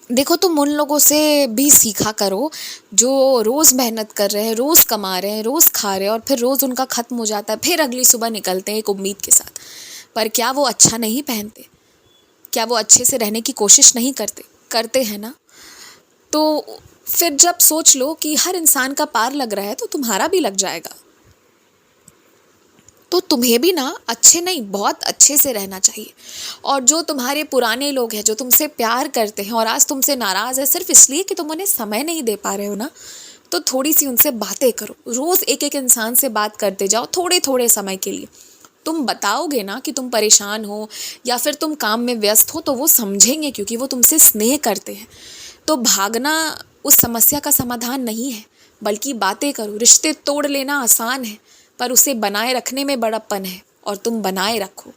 देखो, तुम उन लोगों से भी सीखा करो जो रोज़ मेहनत कर रहे हैं, रोज़ कमा रहे हैं, रोज़ खा रहे हैं और फिर रोज़ उनका ख़त्म हो जाता है, फिर अगली सुबह निकलते हैं एक उम्मीद के साथ। पर क्या वो अच्छा नहीं पहनते? क्या वो अच्छे से रहने की कोशिश नहीं करते? करते हैं ना। तो फिर जब सोच लो कि हर इंसान का पार लग रहा है तो तुम्हारा भी लग जाएगा। तो तुम्हें भी ना अच्छे नहीं, बहुत अच्छे से रहना चाहिए। और जो तुम्हारे पुराने लोग हैं, जो तुमसे प्यार करते हैं और आज तुमसे नाराज़ है सिर्फ इसलिए कि तुम उन्हें समय नहीं दे पा रहे हो ना, तो थोड़ी सी उनसे बातें करो। रोज़ एक एक इंसान से बात करते जाओ थोड़े थोड़े समय के लिए। तुम बताओगे ना कि तुम परेशान हो या फिर तुम काम में व्यस्त हो, तो वो समझेंगे, क्योंकि वो तुमसे स्नेह करते हैं। तो भागना उस समस्या का समाधान नहीं है, बल्कि बातें करो। रिश्ते तोड़ लेना आसान है, पर उसे बनाए रखने में बड़प्पन है, और तुम बनाए रखो।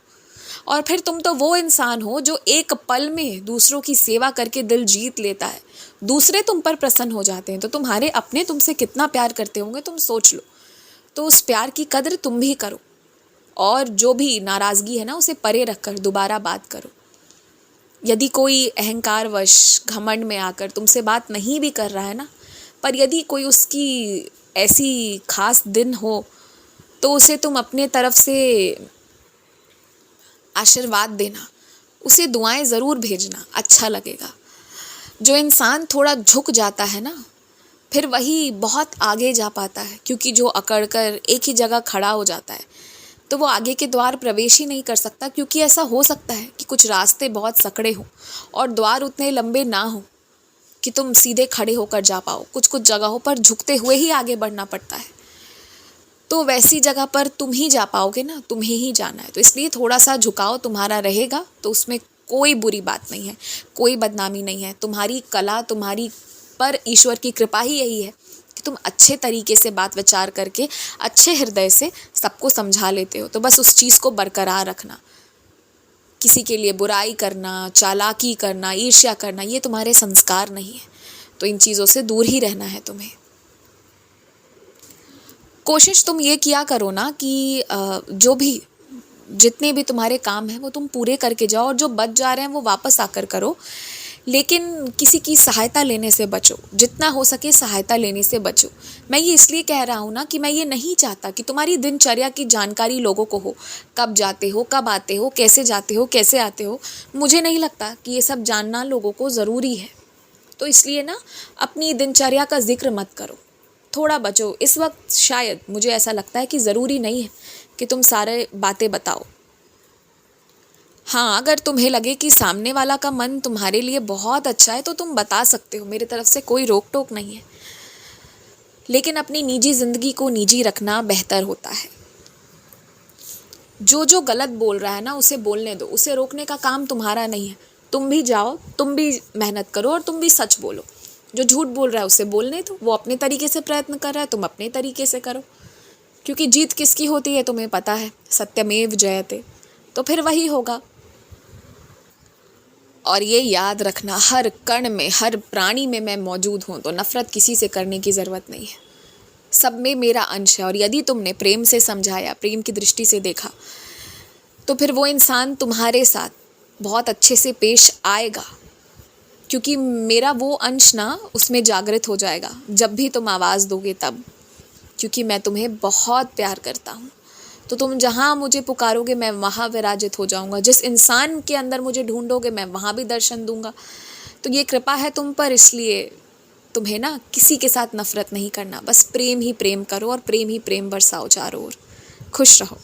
और फिर तुम तो वो इंसान हो जो एक पल में दूसरों की सेवा करके दिल जीत लेता है। दूसरे तुम पर प्रसन्न हो जाते हैं, तो तुम्हारे अपने तुमसे कितना प्यार करते होंगे तुम सोच लो। तो उस प्यार की कद्र तुम भी करो, और जो भी नाराज़गी है ना उसे परे रखकर दोबारा बात करो। यदि कोई अहंकारवश घमंड में आकर तुमसे बात नहीं भी कर रहा है ना, पर यदि कोई उसकी ऐसी खास दिन हो, तो उसे तुम अपने तरफ से आशीर्वाद देना, उसे दुआएं ज़रूर भेजना, अच्छा लगेगा। जो इंसान थोड़ा झुक जाता है ना, फिर वही बहुत आगे जा पाता है, क्योंकि जो अकड़ कर एक ही जगह खड़ा हो जाता है तो वो आगे के द्वार प्रवेश ही नहीं कर सकता। क्योंकि ऐसा हो सकता है कि कुछ रास्ते बहुत सकड़े हों और द्वार उतने लंबे ना हो कि तुम सीधे खड़े होकर जा पाओ। कुछ कुछ जगहों पर झुकते हुए ही आगे बढ़ना पड़ता है। तो वैसी जगह पर तुम ही जा पाओगे ना, तुम्हें ही जाना है। तो इसलिए थोड़ा सा झुकाव तुम्हारा रहेगा, तो उसमें कोई बुरी बात नहीं है, कोई बदनामी नहीं है। तुम्हारी कला, तुम्हारी पर ईश्वर की कृपा ही यही है कि तुम अच्छे तरीके से बात विचार करके अच्छे हृदय से सबको समझा लेते हो। तो बस उस चीज़ को बरकरार रखना। किसी के लिए बुराई करना, चालाकी करना, ईर्ष्या करना, ये तुम्हारे संस्कार नहीं है। तो इन चीज़ों से दूर ही रहना है तुम्हें। कोशिश तुम ये किया करो ना कि जो भी जितने भी तुम्हारे काम हैं वो तुम पूरे करके जाओ, और जो बच जा रहे हैं वो वापस आकर करो। लेकिन किसी की सहायता लेने से बचो, जितना हो सके सहायता लेने से बचो। मैं ये इसलिए कह रहा हूँ ना कि मैं ये नहीं चाहता कि तुम्हारी दिनचर्या की जानकारी लोगों को हो। कब जाते हो, कब आते हो, कैसे जाते हो, कैसे आते हो। मुझे नहीं लगता कि ये सब जानना लोगों को ज़रूरी है। तो इसलिए ना अपनी दिनचर्या का जिक्र मत करो, थोड़ा बचो। इस वक्त शायद मुझे ऐसा लगता है कि ज़रूरी नहीं है कि तुम सारे बातें बताओ। हाँ, अगर तुम्हें लगे कि सामने वाला का मन तुम्हारे लिए बहुत अच्छा है तो तुम बता सकते हो, मेरी तरफ से कोई रोक टोक नहीं है। लेकिन अपनी निजी ज़िंदगी को निजी रखना बेहतर होता है। जो जो गलत बोल रहा है ना उसे बोलने दो, उसे रोकने का काम तुम्हारा नहीं है। तुम भी जाओ, तुम भी मेहनत करो और तुम भी सच बोलो। जो झूठ बोल रहा है उसे बोलने दो, वो अपने तरीके से प्रयत्न कर रहा है, तुम अपने तरीके से करो। क्योंकि जीत किसकी होती है तुम्हें पता है, सत्यमेव जयते। तो फिर वही होगा। और ये याद रखना, हर कण में, हर प्राणी में मैं मौजूद हूँ, तो नफ़रत किसी से करने की ज़रूरत नहीं है। सब में मेरा अंश है। और यदि तुमने प्रेम से समझाया, प्रेम की दृष्टि से देखा, तो फिर वो इंसान तुम्हारे साथ बहुत अच्छे से पेश आएगा। क्योंकि मेरा वो अंश ना उसमें जागृत हो जाएगा जब भी तुम आवाज़ दोगे तब। क्योंकि मैं तुम्हें बहुत प्यार करता हूँ, तो तुम जहाँ मुझे पुकारोगे मैं वहाँ विराजित हो जाऊँगा। जिस इंसान के अंदर मुझे ढूंढोगे मैं वहाँ भी दर्शन दूंगा। तो ये कृपा है तुम पर, इसलिए तुम्हें ना किसी के साथ नफ़रत नहीं करना, बस प्रेम ही प्रेम करो और प्रेम ही प्रेम बरसाओ चारों ओर। खुश रहो।